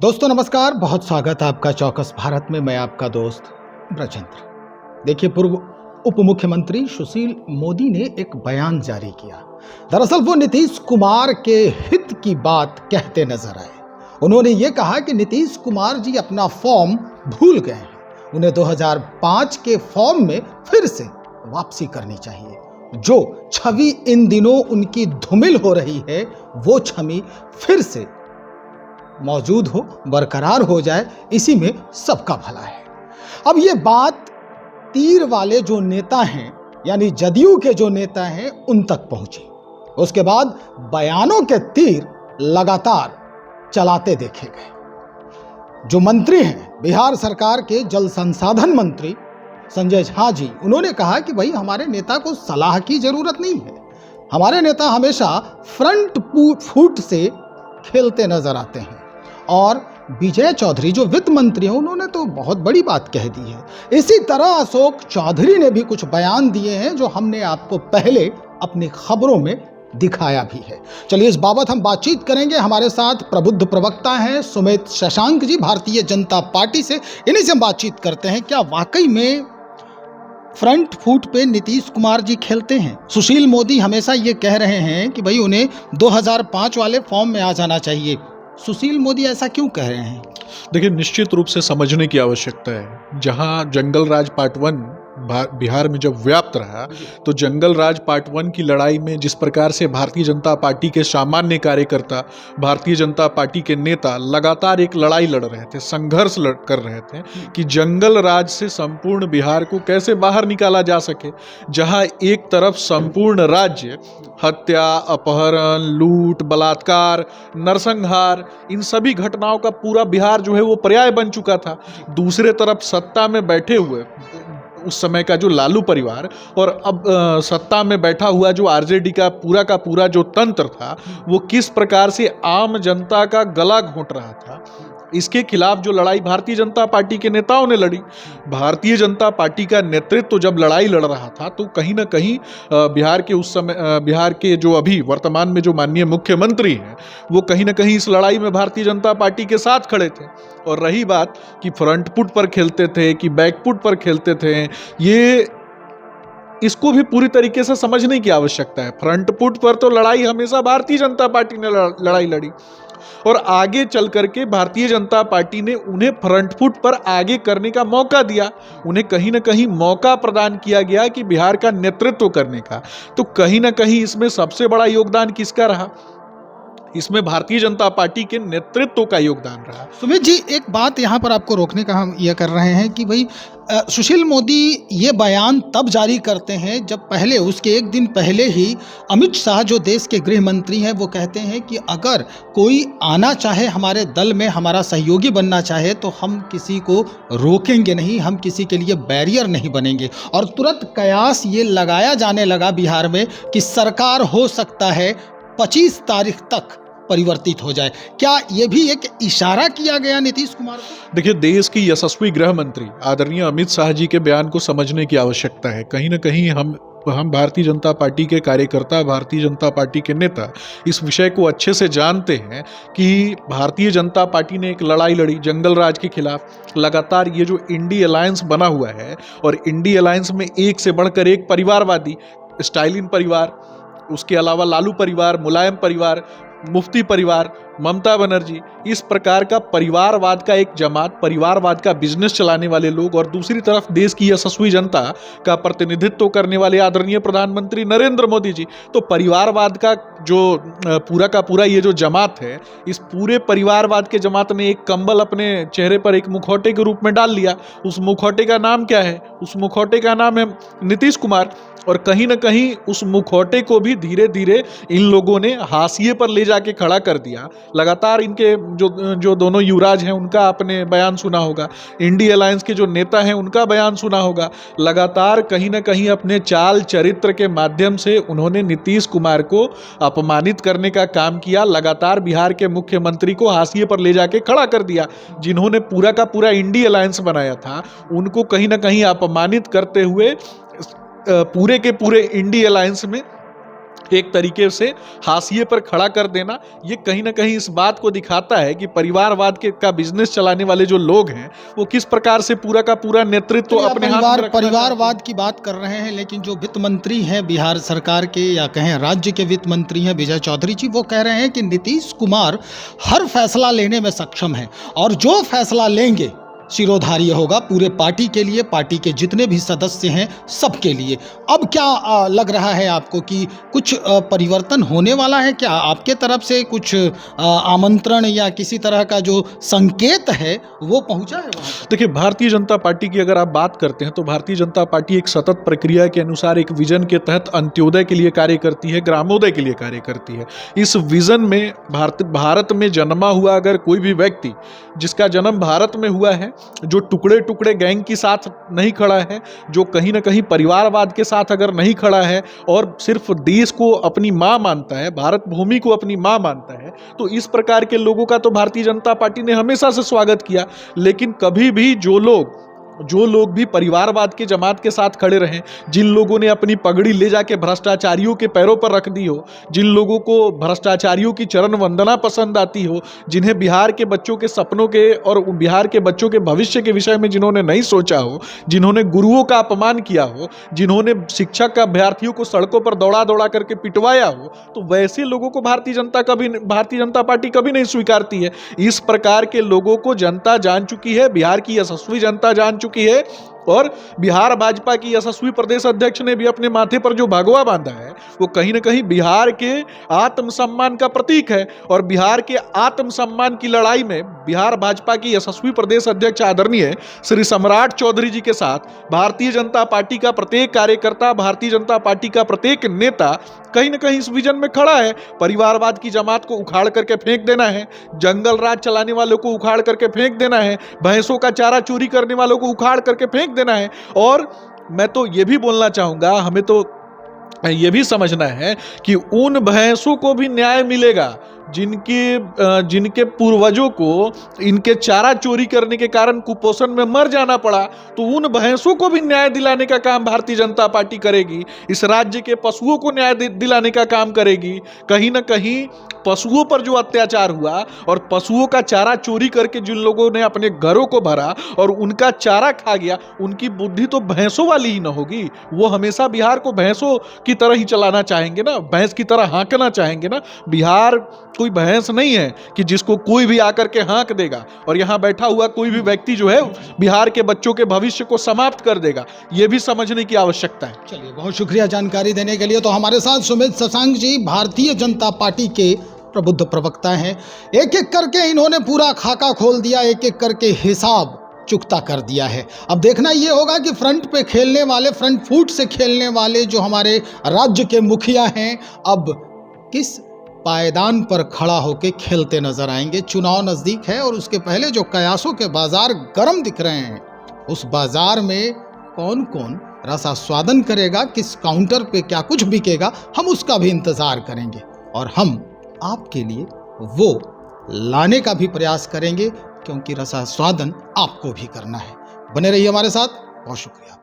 दोस्तों नमस्कार, बहुत स्वागत है आपका चौकस भारत में। मैं आपका दोस्त ब्रजेंद्र। देखिए, पूर्व उप मुख्यमंत्री सुशील मोदी ने एक बयान जारी किया। दरअसल वो नीतीश कुमार के हित की बात कहते नजर आए। उन्होंने ये कहा कि नीतीश कुमार जी अपना फॉर्म भूल गए हैं, उन्हें 2005 के फॉर्म में फिर से वापसी करनी चाहिए। जो छवि इन दिनों उनकी धूमिल हो रही है, वो छवि फिर से मौजूद हो, बरकरार हो जाए, इसी में सबका भला है। अब ये बात तीर वाले जो नेता हैं, यानी जदयू के जो नेता हैं, उन तक पहुंची। उसके बाद बयानों के तीर लगातार चलाते देखे गए। जो मंत्री हैं, बिहार सरकार के जल संसाधन मंत्री संजय झा जी, उन्होंने कहा कि भाई हमारे नेता को सलाह की जरूरत नहीं है, हमारे नेता हमेशा फ्रंट फुट से खेलते नजर आते हैं। और विजय चौधरी जो वित्त मंत्री हैं, उन्होंने तो बहुत बड़ी बात कह दी है। इसी तरह अशोक चौधरी ने भी कुछ बयान दिए हैं, जो हमने आपको पहले अपनी खबरों में दिखाया भी है। चलिए इस बाबत हम बातचीत करेंगे। हमारे साथ प्रबुद्ध प्रवक्ता हैं सुमित शशांक जी, भारतीय जनता पार्टी से। इन्हीं से हम बातचीत करते हैं। क्या वाकई में फ्रंट फुट पे नीतीश कुमार जी खेलते हैं? सुशील मोदी हमेशा ये कह रहे हैं कि भाई उन्हें 2005 वाले फॉर्म में आ जाना चाहिए। सुशील मोदी ऐसा क्यों कह रहे हैं? देखिए, निश्चित रूप से समझने की आवश्यकता है। जहां जंगल राज पार्ट 1 बिहार में जब व्याप्त रहा, तो जंगल राज पार्ट 1 की लड़ाई में जिस प्रकार से भारतीय जनता पार्टी के सामान्य कार्यकर्ता, भारतीय जनता पार्टी के नेता लगातार एक लड़ाई लड़ रहे थे, संघर्ष कर रहे थे कि जंगल राज से संपूर्ण बिहार को कैसे बाहर निकाला जा सके। जहां एक तरफ संपूर्ण राज्य हत्या, अपहरण, लूट, बलात्कार, नरसंहार, इन सभी घटनाओं का पूरा बिहार जो है वो पर्याय बन चुका था। दूसरे तरफ सत्ता में बैठे हुए उस समय का जो लालू परिवार और अब सत्ता में बैठा हुआ जो आरजेडी का पूरा जो तंत्र था, वो किस प्रकार से आम जनता का गला घोंट रहा था, इसके खिलाफ जो लड़ाई भारतीय जनता पार्टी के नेताओं ने लड़ी। भारतीय जनता पार्टी का नेतृत्व जब लड़ाई लड़ रहा था, तो कहीं ना कहीं बिहार के उस समय बिहार के जो अभी वर्तमान में जो माननीय मुख्यमंत्री हैं, वो कहीं ना कहीं इस लड़ाई में भारतीय जनता पार्टी के साथ खड़े थे। और रही बात कि फ्रंट फुट पर खेलते थे कि बैक फुट पर खेलते थे, ये इसको भी पूरी तरीके से समझने की आवश्यकता है। फ्रंट फुट पर तो लड़ाई हमेशा भारतीय जनता पार्टी ने लड़ाई लड़ी, और आगे चल करके भारतीय जनता पार्टी ने उन्हें फ्रंट फुट पर आगे करने का मौका दिया। उन्हें कहीं ना कहीं मौका प्रदान किया गया कि बिहार का नेतृत्व करने का। तो कहीं ना कहीं इसमें सबसे बड़ा योगदान किसका रहा? इसमें भारतीय जनता पार्टी के नेतृत्व का योगदान रहा। सुमित जी, एक बात यहाँ पर आपको रोकने का हम यह कर रहे हैं कि भाई सुशील मोदी ये बयान तब जारी करते हैं जब पहले, उसके एक दिन पहले ही अमित शाह जो देश के गृह मंत्री हैं, वो कहते हैं कि अगर कोई आना चाहे हमारे दल में, हमारा सहयोगी बनना चाहे, तो हम किसी को रोकेंगे नहीं, हम किसी के लिए बैरियर नहीं बनेंगे। और तुरंत कयास ये लगाया जाने लगा बिहार में कि सरकार हो सकता है 25 तारीख तक परिवर्तित हो जाए। क्या यह भी एक इशारा किया गया नीतीश कुमार को? देखिए, देश की यशस्वी गृह मंत्री आदरणीय अमित शाह जी के बयान को समझने की आवश्यकता है। कहीं ना कहीं हम भारतीय जनता पार्टी के कार्यकर्ता, भारतीय जनता पार्टी के नेता इस विषय को अच्छे से जानते हैं कि भारतीय जनता पार्टी ने एक लड़ाई लड़ी जंगल राज के खिलाफ। लगातार ये जो इंडी अलायंस बना हुआ है, और इंडी अलायंस में एक से बढ़कर एक परिवारवादी, स्टालिन परिवार, उसके अलावा लालू परिवार, मुलायम परिवार, मुफ्ती परिवार, ममता बनर्जी, इस प्रकार का परिवारवाद का एक जमात, परिवारवाद का बिजनेस चलाने वाले लोग, और दूसरी तरफ देश की यशस्वी जनता का प्रतिनिधित्व करने वाले आदरणीय प्रधानमंत्री नरेंद्र मोदी जी। तो परिवारवाद का जो पूरा ये जो जमात है, इस पूरे परिवारवाद के जमात ने एक कंबल अपने चेहरे पर एक मुखौटे के रूप में डाल लिया। उस मुखौटे का नाम क्या है? उस मुखौटे का नाम है नीतीश कुमार। और कहीं ना कहीं उस मुखौटे को भी धीरे धीरे इन लोगों ने हाशिए पर ले जाके खड़ा कर दिया। लगातार इनके जो दोनों युवराज हैं, उनका आपने बयान सुना होगा, इंडी अलायंस के जो नेता हैं उनका बयान सुना होगा। लगातार कहीं ना कहीं अपने चाल चरित्र के माध्यम से उन्होंने नीतीश कुमार को अपमानित करने का काम किया। लगातार बिहार के मुख्यमंत्री को हाशिए पर ले जाके खड़ा कर दिया। जिन्होंने पूरा का पूरा इंडी अलायंस बनाया था, उनको कहीं ना कहीं अपमानित करते हुए पूरे के पूरे इंडी अलायंस में एक तरीके से हाशिए पर खड़ा कर देना, ये कहीं ना कहीं इस बात को दिखाता है कि परिवारवाद का बिजनेस चलाने वाले जो लोग हैं वो किस प्रकार से पूरा का पूरा नेतृत्व तो अपने हाथ में रखना परिवारवाद की बात कर रहे हैं, लेकिन जो वित्त मंत्री हैं बिहार सरकार के, या कहें राज्य के वित्त मंत्री हैं विजय चौधरी जी, वो कह रहे हैं कि नीतीश कुमार हर फैसला लेने में सक्षम हैं और जो फैसला लेंगे शिरोधार्य होगा पूरे पार्टी के लिए, पार्टी के जितने भी सदस्य हैं सबके लिए। अब क्या लग रहा है आपको कि कुछ परिवर्तन होने वाला है? क्या आपके तरफ से कुछ आमंत्रण या किसी तरह का जो संकेत है वो पहुंचा है वहां? देखिए, भारतीय जनता पार्टी की अगर आप बात करते हैं तो भारतीय जनता पार्टी एक सतत प्रक्रिया के अनुसार एक विजन के तहत अंत्योदय के लिए कार्य करती है, ग्रामोदय के लिए कार्य करती है। इस विजन में भारत में जन्मा हुआ अगर कोई भी व्यक्ति जिसका जन्म भारत में हुआ है, जो टुकड़े टुकड़े गैंग के साथ नहीं खड़ा है, जो कहीं ना कहीं परिवारवाद के साथ अगर नहीं खड़ा है और सिर्फ देश को अपनी माँ मानता है, भारत भूमि को अपनी माँ मानता है, तो इस प्रकार के लोगों का तो भारतीय जनता पार्टी ने हमेशा से स्वागत किया। लेकिन कभी भी जो लोग भी परिवारवाद के जमात के साथ खड़े रहे, जिन लोगों ने अपनी पगड़ी ले जाके भ्रष्टाचारियों के पैरों पर रख दी हो, जिन लोगों को भ्रष्टाचारियों की चरण वंदना पसंद आती हो, जिन्हें बिहार के बच्चों के सपनों के और बिहार के बच्चों के भविष्य के विषय में जिन्होंने नहीं सोचा हो, जिन्होंने गुरुओं का अपमान किया हो, जिन्होंने शिक्षक अभ्यर्थियों को सड़कों पर दौड़ा दौड़ा करके पिटवाया हो, तो वैसे लोगों को भारतीय जनता पार्टी कभी नहीं स्वीकारती है। इस प्रकार के लोगों को जनता जान चुकी है, बिहार की यशस्वी जनता जान चुकी है, और बिहार भाजपा की यशस्वी प्रदेश अध्यक्ष ने भी अपने माथे पर जो भगवा बांधा है वो कहीं ना कहीं बिहार के आत्मसम्मान का प्रतीक है। और बिहार के आत्मसम्मान की लड़ाई में बिहार भाजपा की यशस्वी प्रदेश अध्यक्ष आदरणीय श्री सम्राट चौधरी जी के साथ भारतीय जनता पार्टी का प्रत्येक कार्यकर्ता, भारतीय जनता पार्टी का प्रत्येक नेता कहीं ना कहीं इस विजन में खड़ा है। परिवारवाद की जमात को उखाड़ करके फेंक देना है, जंगल राज चलाने वालों को उखाड़ करके फेंक देना है, भैंसों का चारा चोरी करने वालों को उखाड़ करके फेंक देना है। और मैं तो ये भी बोलना चाहूंगा, हमें तो ये भी समझना है कि उन भैंसों को भी न्याय मिलेगा जिनके पूर्वजों को इनके चारा चोरी करने के कारण कुपोषण में मर जाना पड़ा, तो उन भैंसों को भी न्याय दिलाने का काम भारतीय जनता पार्टी करेगी। इस राज्य के पशुओं को न्याय दिलाने का काम करेगी। कहीं ना कहीं पशुओं पर जो अत्याचार हुआ और पशुओं का चारा चोरी करके जिन लोगों ने अपने घरों को भरा और उनका चारा खा गया, उनकी बुद्धि तो भैंसों वाली ही ना होगी। वो हमेशा बिहार को भैंसों की तरह ही चलाना चाहेंगे ना, भैंस की तरह हाँकना चाहेंगे ना। बिहार कोई भैंस नहीं है कि जिसको कोई भी आकर के हाँक देगा और यहाँ बैठा हुआ कोई भी व्यक्ति जो है बिहार के बच्चों के भविष्य को समाप्त कर देगा। ये भी समझने की आवश्यकता है। चलिए, बहुत शुक्रिया जानकारी देने के लिए। तो हमारे साथ सुमित शशांक जी भारतीय जनता पार्टी के प्रबुद्ध प्रवक्ता हैं। एक एक करके इन्होंने पूरा खाका खोल दिया, एक एक करके हिसाब चुकता कर दिया है। अब देखना ये होगा कि फ्रंट पे खेलने वाले, फ्रंट फुट से खेलने वाले जो हमारे राज्य के मुखिया हैं, अब किस पायदान पर खड़ा होकर खेलते नजर आएंगे। चुनाव नजदीक है और उसके पहले जो कयासों के बाजार गर्म दिख रहे हैं, उस बाजार में कौन कौन रसास्वादन करेगा, किस काउंटर पे क्या कुछ बिकेगा, हम उसका भी इंतजार करेंगे और हम आपके लिए वो लाने का भी प्रयास करेंगे, क्योंकि रसास्वादन आपको भी करना है। बने रहिए हमारे साथ। बहुत शुक्रिया।